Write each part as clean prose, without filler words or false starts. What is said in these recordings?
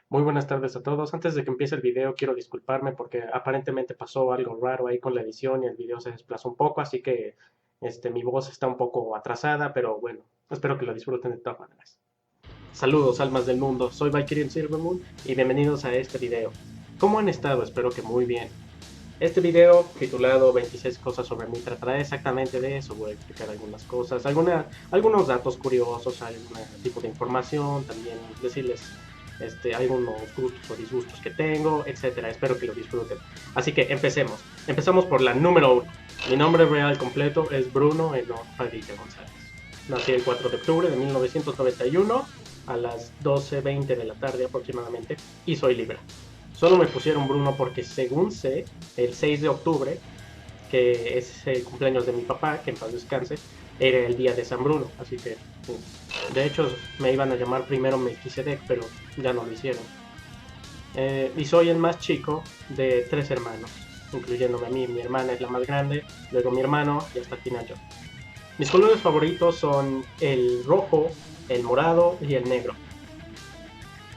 Muy buenas tardes a todos. Antes de que empiece el video, quiero disculparme porque aparentemente pasó algo raro ahí con la edición y el video se desplazó un poco, así que mi voz está un poco atrasada, pero bueno, espero que lo disfruten de todas maneras. Saludos, almas del mundo. Soy Valkyrian Silvermoon y bienvenidos a este video. ¿Cómo han estado? Espero que muy bien. Este video, titulado 26 cosas sobre mí, tratará exactamente de eso. Voy a explicar algunas cosas, algunos datos curiosos, algún tipo de información, también decirles algunos gustos o disgustos que tengo, etcétera. Espero que lo disfruten. Así que empecemos. Empezamos por la número uno. Mi nombre real completo es Bruno Eno Padilla González. Nací el 4 de octubre de 1991 a las 12:20 de la tarde aproximadamente y soy libre. Solo me pusieron Bruno porque según sé, el 6 de octubre, que es el cumpleaños de mi papá, que en paz descanse, era el día de San Bruno, así que de hecho me iban a llamar primero Melquisedec, pero ya no lo hicieron. Y soy el más chico de tres hermanos, incluyéndome a mí. Mi hermana es la más grande, luego mi hermano y hasta el final yo. Mis colores favoritos son el rojo, el morado y el negro.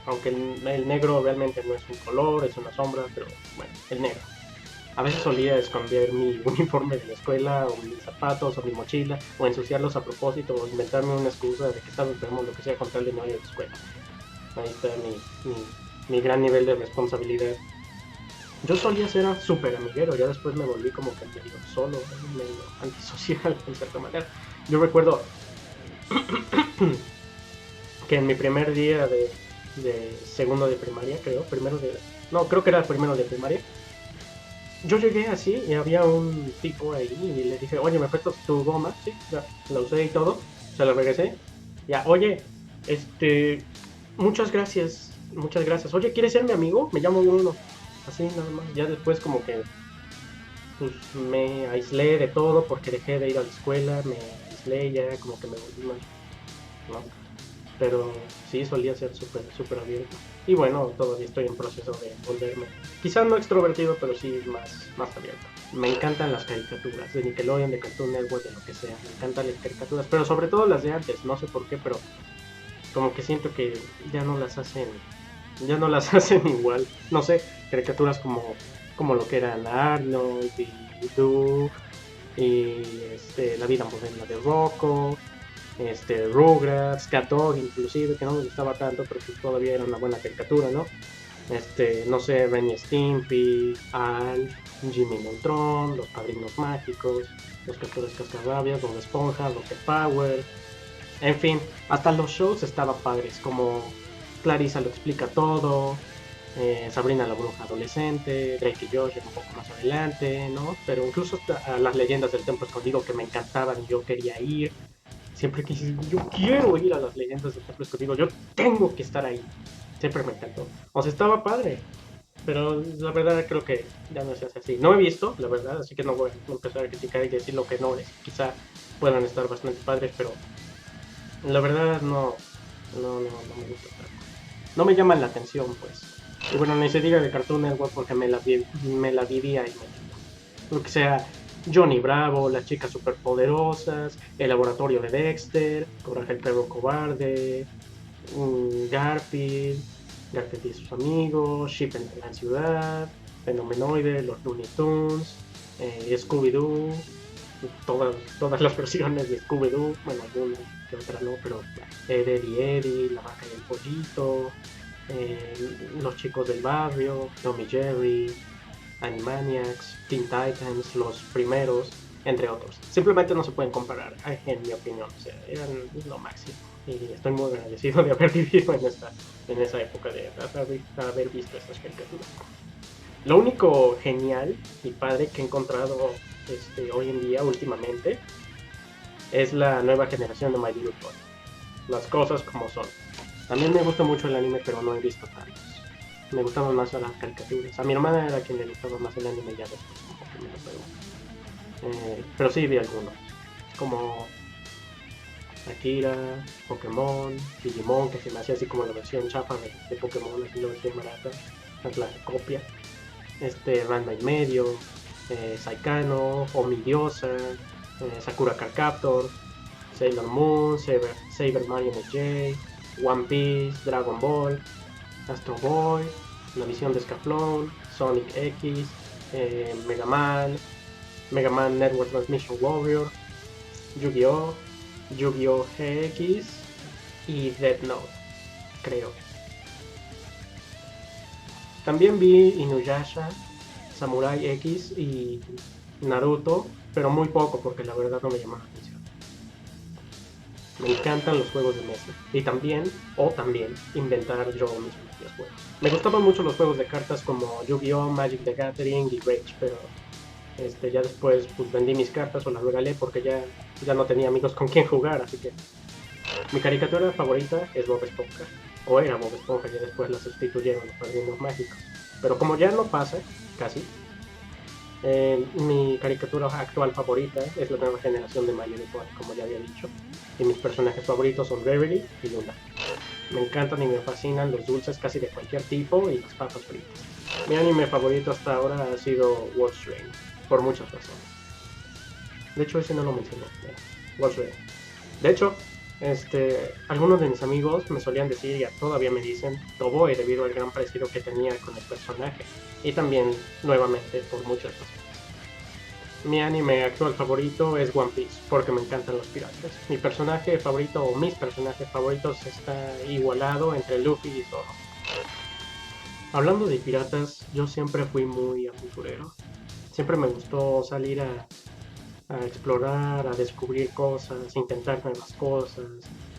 Aunque el negro realmente no es un color, es una sombra, pero bueno, el negro. A veces solía esconder mi uniforme de la escuela, o mis zapatos, o mi mochila, o ensuciarlos a propósito, o inventarme una excusa de que estaba enfermo, lo que sea, con tal de no ir a la escuela. Ahí está mi gran nivel de responsabilidad. Yo solía ser súper amiguero, ya después me volví como que medio solo, medio antisocial, en cierta manera. Yo recuerdo que en mi primer día de segundo de primaria, creo, primero de... No, creo que era el primero de primaria. Yo llegué así y había un tipo ahí y le dije, oye, ¿me prestas tu goma? Sí, ya, la usé y todo, se la regresé. Ya, oye, este, muchas gracias, muchas gracias. Oye, ¿quieres ser mi amigo? Me llamo Bruno. Así nada más. Ya después como que pues, me aislé de todo porque dejé de ir a la escuela, me aislé ya, como que me volví mal, ¿no? Pero sí solía ser súper, súper abierto. Y bueno, todavía estoy en proceso de volverme, quizás no extrovertido, pero sí más abierto. Me encantan las caricaturas, de Nickelodeon, de Cartoon Network, de lo que sea. Me encantan las caricaturas, pero sobre todo las de antes, no sé por qué, pero como que siento que ya no las hacen, ya no las hacen igual. No sé, caricaturas como lo que eran Arnold y Doug y La vida moderna de Rocco, Rugrats, Cat Dog inclusive, que no me gustaba tanto, pero que todavía era una buena caricatura, ¿no? No sé, Ren y Stimpy, Al, Jimmy Neutron, Los Padrinos Mágicos, Los Castores Cascarrabias, Bob Esponja, Rocket Power, en fin, hasta los shows estaban padres, como Clarissa lo explica todo, Sabrina la bruja adolescente, Drake y Josh un poco más adelante, ¿no? Pero incluso a las leyendas del templo escondido que me encantaban y yo quería ir, siempre quise, yo quiero ir a las leyendas del templo escondido, yo tengo que estar ahí, siempre me encantó. O sea, estaba padre, pero la verdad creo que ya no se hace así. No he visto, la verdad, así que no voy a empezar a criticar y decir lo que no es. Quizá puedan estar bastante padres, pero la verdad no me gusta tanto. No me llaman la atención, pues. Y bueno, ni se diga de Cartoon Network porque me la vivía y me... Lo que sea, Johnny Bravo, las chicas superpoderosas, el laboratorio de Dexter, Coraje el perro cobarde, Garfield, Garfield y sus amigos, Chip en la gran ciudad, Fenomenoide, los Looney Tunes, Scooby-Doo, todas las versiones de Scooby-Doo, bueno, alguna que otra no, pero Eddie Eddie, La Vaca y el Pollito, Los Chicos del Barrio, Tommy Jerry, Animaniacs, Teen Titans, los primeros, entre otros. Simplemente no se pueden comparar, en mi opinión, o sea, eran lo máximo. Y estoy muy agradecido de haber vivido en esa época, de haber visto estas caricaturas. Lo único genial y padre que he encontrado hoy en día, últimamente, es la nueva generación de My Little Pony. Las cosas como son. También me gusta mucho el anime, pero no he visto tantos. Me gustaban más las caricaturas. A mi hermana era quien le gustaba más el anime, ya después como que me lo pegó. Pero sí vi algunos, como Akira, Pokémon, Digimon, que se me hacía así como la versión chapa de Pokémon, así la versión barata, es la copia. Ranma y medio, Saikano, Omidiosa, Sakura Card Captor, Sailor Moon, Saber Mario J, One Piece, Dragon Ball. Astro Boy, La Visión de Scaflón, Sonic X, Mega Man, Mega Man Network Transmission Warrior, Yu-Gi-Oh!, Yu-Gi-Oh! GX y Death Note, creo. También vi Inuyasha, Samurai X y Naruto, pero muy poco porque la verdad no me llamaba la atención. Me encantan los juegos de mesa. Y también, inventar yo mismo los juegos. Me gustaban mucho los juegos de cartas como Yu-Gi-Oh!, Magic the Gathering y Rage, pero ya después pues vendí mis cartas o las regalé porque ya no tenía amigos con quien jugar, así que mi caricatura favorita es Bob Esponja. O era Bob Esponja, ya después la sustituyeron los Padrinos Mágicos. Pero como ya no pasa, casi, mi caricatura actual favorita es la nueva generación de My Little Pony, como ya había dicho. Y mis personajes favoritos son Reverie y Luna. Me encantan y me fascinan los dulces casi de cualquier tipo y las papas fritas. Mi anime favorito hasta ahora ha sido Wolf's Rain, por muchas razones. De hecho, ese no lo mencioné. Wolf's Rain. De hecho, algunos de mis amigos me solían decir, y todavía me dicen, Toboe debido al gran parecido que tenía con el personaje. Y también, nuevamente, por muchas razones. Mi anime actual favorito es One Piece, porque me encantan los piratas. Mi personaje favorito o mis personajes favoritos está igualado entre Luffy y Zoro. Hablando de piratas, yo siempre fui muy aventurero. Siempre me gustó salir a explorar, a descubrir cosas, intentar nuevas cosas,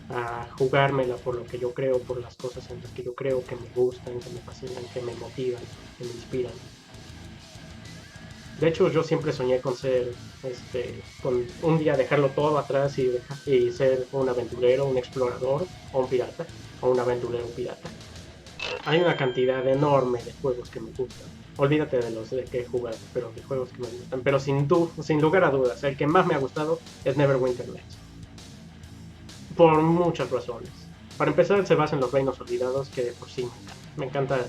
a jugármela por lo que yo creo, por las cosas en las que yo creo que me gustan, que me fascinan, que me motivan, que me inspiran. De hecho, yo siempre soñé con ser, con un día dejarlo todo atrás y ser un aventurero, un explorador o un pirata, o un aventurero pirata. Hay una cantidad enorme de juegos que me gustan. Olvídate de los de que he jugado, pero de juegos que me gustan. Pero sin lugar a dudas, el que más me ha gustado es Neverwinter Nights. Por muchas razones. Para empezar, se basa en los Reinos Olvidados, que de por sí me encanta.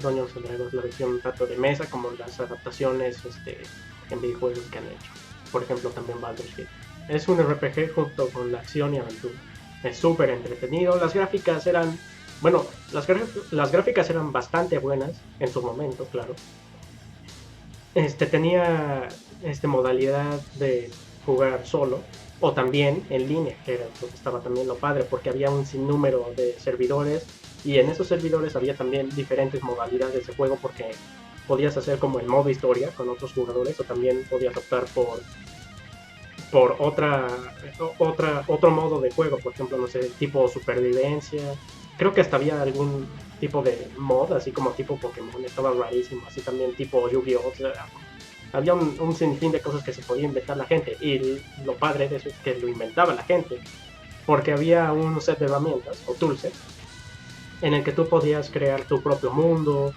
Dungeons and Dragons, la versión tanto de mesa como las adaptaciones en videojuegos que han hecho. Por ejemplo, también Baldur's Gate. Es un RPG junto con la acción y aventura. Es súper entretenido. Las gráficas eran bueno, las gráficas eran bastante buenas en su momento, claro. Tenía modalidad de jugar solo o también en línea, que era lo que estaba también lo padre, porque había un sinnúmero de servidores y en esos servidores había también diferentes modalidades de juego porque podías hacer como el modo historia con otros jugadores o también podías optar por otro modo de juego, por ejemplo, no sé, tipo supervivencia. Creo que hasta había algún tipo de mod, así como tipo Pokémon, estaba rarísimo, así también tipo Yu-Gi-Oh! O sea, había un sinfín de cosas que se podía inventar la gente, y lo padre de eso es que lo inventaba la gente, porque había un set de herramientas, o toolset, en el que tú podías crear tu propio mundo,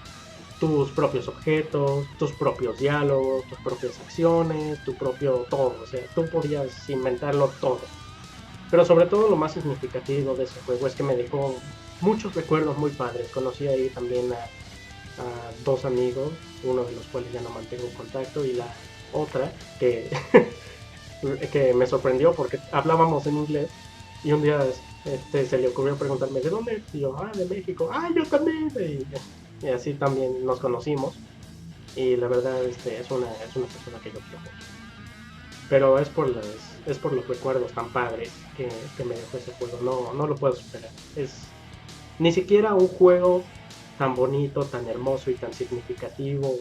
tus propios objetos, tus propios diálogos, tus propias acciones, tu propio todo. O sea, tú podías inventarlo todo. Pero sobre todo lo más significativo de ese juego es que me dejó muchos recuerdos muy padres. Conocí ahí también a dos amigos, uno de los cuales ya no mantengo contacto y la otra que, que me sorprendió porque hablábamos en inglés y un día se le ocurrió preguntarme ¿de dónde? Y yo, de México. Yo también. Y así también nos conocimos y la verdad es una persona que yo quiero mucho. Pero es por los recuerdos tan padres que me dejó ese juego, no lo puedo superar. Es ni siquiera un juego tan bonito, tan hermoso y tan significativo,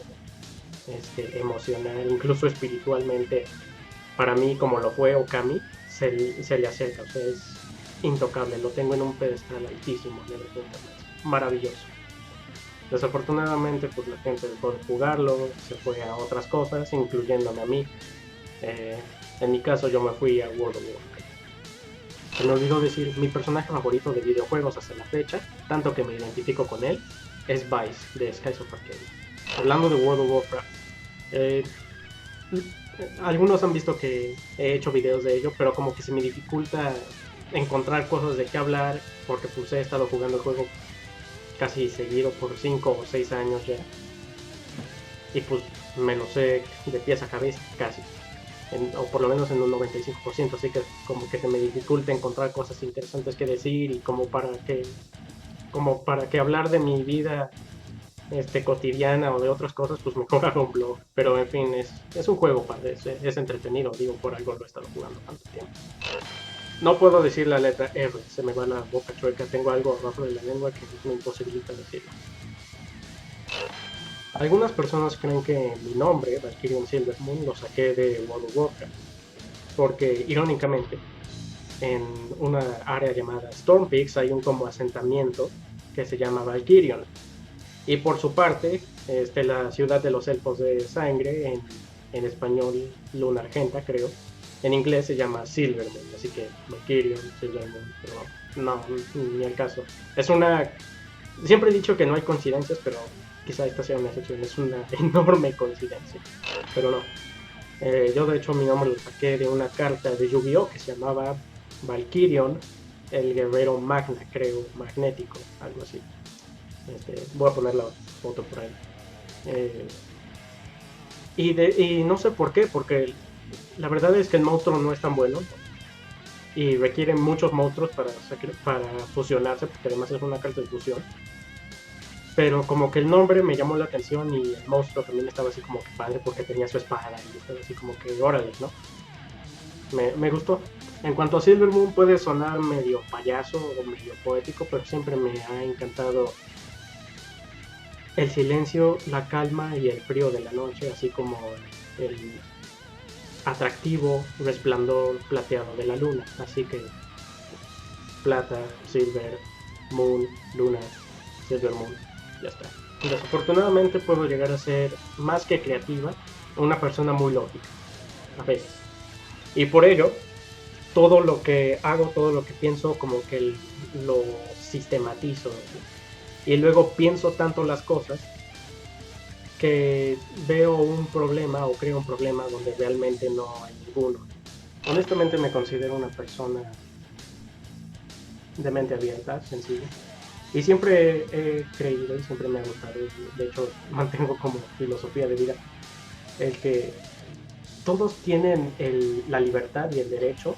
emocional, incluso espiritualmente, para mí como lo fue Okami, se le acerca, o sea, es intocable, lo tengo en un pedestal altísimo, maravilloso. Desafortunadamente, pues la gente dejó de jugarlo, se fue a otras cosas, incluyéndome a mí. Eh, en mi caso, yo me fui a World of Warcraft. Se me olvidó decir, mi personaje favorito de videojuegos hasta la fecha, tanto que me identifico con él, es Vice de Skies of Arcadia. Hablando de World of Warcraft, eh, algunos han visto que he hecho videos de ello, pero como que se me dificulta encontrar cosas de qué hablar, porque pues he estado jugando el juego casi seguido por 5 o 6 años ya. Y pues me lo sé de pies a cabeza casi. O por lo menos en un 95%, así que como que se me dificulta encontrar cosas interesantes que decir y como para que como para que hablar de mi vida cotidiana o de otras cosas, pues mejor hago un blog. Pero en fin, es un juego, padre, es entretenido, digo, por algo lo he estado jugando tanto tiempo. No puedo decir la letra R, se me va la boca chueca, tengo algo abajo de la lengua que me imposibilita decirlo. Algunas personas creen que mi nombre, Valkyrian Silvermoon, lo saqué de World of Warcraft, porque irónicamente, en una área llamada Storm Peaks hay un como asentamiento que se llama Valkyrion. Y por su parte, la ciudad de los elfos de sangre, en español Luna Argenta, creo. En inglés se llama Silvermoon, así que Valkyrion, Silvermoon, pero no, ni el caso. Es una. Siempre he dicho que no hay coincidencias, pero quizá esta sea una excepción. Es una enorme coincidencia, pero no. Yo, de hecho, mi nombre lo saqué de una carta de Yu-Gi-Oh! Que se llamaba Valkyrion, el guerrero magna, creo, magnético, algo así. Voy a poner la foto por ahí. Eh, y no sé por qué, porque la verdad es que el monstruo no es tan bueno y requiere muchos monstruos para fusionarse, porque además es una carta de fusión. Pero como que el nombre me llamó la atención y el monstruo también estaba así como que padre porque tenía su espada y estaba así como que órale, ¿no? Me gustó. En cuanto a Silvermoon puede sonar medio payaso o medio poético, pero siempre me ha encantado el silencio, la calma y el frío de la noche, así como el atractivo resplandor plateado de la luna. Así que plata, silver, moon, luna, silver moon, ya está. Desafortunadamente puedo llegar a ser más que creativa, una persona muy lógica, a veces. Y por ello, todo lo que hago, todo lo que pienso, como que lo sistematizo. Y luego pienso tanto las cosas que veo un problema o creo un problema donde realmente no hay ninguno. Honestamente me considero una persona de mente abierta, sencilla. Y siempre he creído y siempre me ha gustado, de hecho mantengo como filosofía de vida, el que todos tienen la libertad y el derecho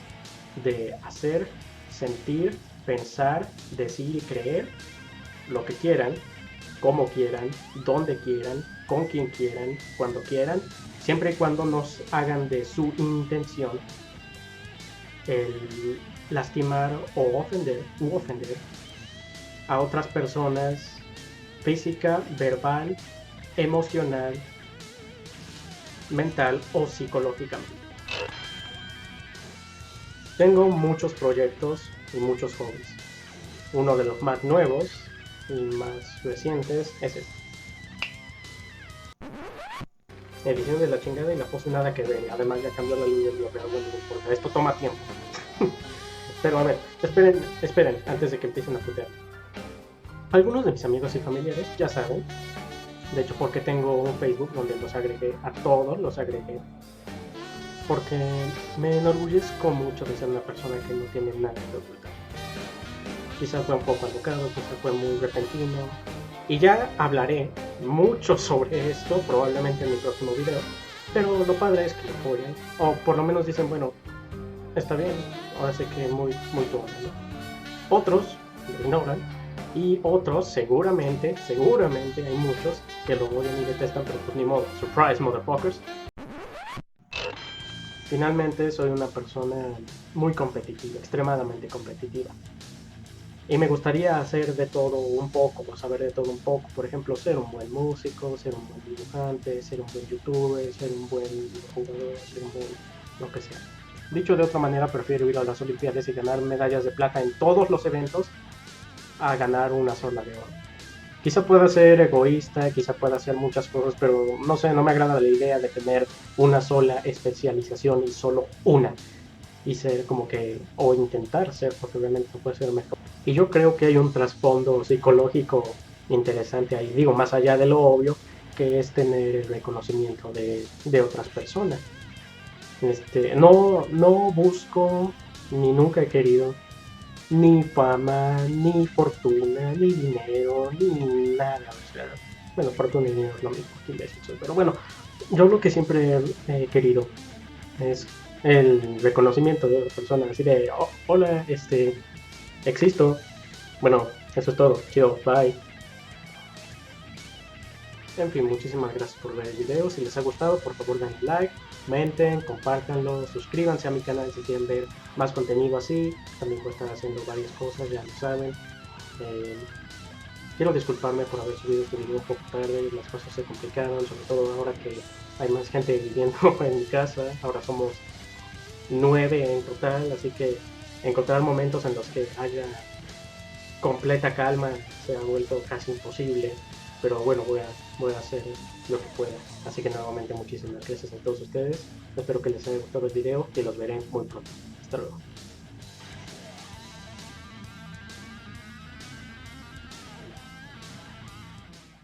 de hacer, sentir, pensar, decir y creer lo que quieran, como quieran, donde quieran, con quien quieran, cuando quieran, siempre y cuando nos hagan de su intención el lastimar o ofender a otras personas física, verbal, emocional, mental o psicológicamente. Tengo muchos proyectos y muchos hobbies. Uno de los más nuevos y más recientes es este. Edición de la chingada y la pose nada que ver. Además ya cambió la luz del video, pero bueno, no importa. Esto toma tiempo. Pero a ver, esperen, antes de que empiecen a putear. Algunos de mis amigos y familiares ya saben, de hecho porque tengo un Facebook donde los agregué, a todos los agregué, porque me enorgullezco mucho de ser una persona que no tiene nada que ocultar. Quizás fue un poco alocado, quizás fue muy repentino, y ya hablaré mucho sobre esto, probablemente en mi próximo video, pero lo padre es que lo apoyan, o por lo menos dicen, bueno, está bien, ahora sé que muy, muy bueno, ¿no? Otros lo ignoran, y otros, seguramente, hay muchos que lo odian y detestan, pero pues ni modo, surprise, motherfuckers. Finalmente soy una persona muy competitiva, extremadamente competitiva. Y me gustaría hacer de todo un poco, saber de todo un poco. Por ejemplo, ser un buen músico, ser un buen dibujante, ser un buen youtuber, ser un buen jugador, ser un buen lo que sea. Dicho de otra manera, prefiero ir a las Olimpiadas y ganar medallas de plata en todos los eventos a ganar una sola de oro. Quizá pueda ser egoísta, quizá pueda hacer muchas cosas, pero no sé, no me agrada la idea de tener una sola especialización y solo una. Y ser como que, o intentar ser, porque obviamente no puede ser mejor. Y yo creo que hay un trasfondo psicológico interesante ahí, digo, más allá de lo obvio, que es tener el reconocimiento de otras personas. No busco, ni nunca he querido, ni fama, ni fortuna, ni dinero, ni nada. O sea, bueno, fortuna y dinero es lo mismo, pero bueno, yo lo que siempre he querido es el reconocimiento de otras personas, así de, oh, hola, existo. Bueno, Eso es todo. Chido, bye. En fin, muchísimas gracias por ver el video. Si les ha gustado, por favor denle like, comenten, compártanlo, suscríbanse a mi canal si quieren ver más contenido así. También voy a estar haciendo varias cosas, ya lo saben. Eh, Quiero disculparme por haber subido este video un poco tarde, las cosas se complicaron, sobre todo ahora que hay más gente viviendo en mi casa. Ahora somos 9 en total, así que encontrar momentos en los que haya completa calma se ha vuelto casi imposible, pero bueno, voy a hacer lo que pueda. Así que nuevamente muchísimas gracias a todos ustedes, espero que les haya gustado el video y los veré muy pronto. Hasta luego.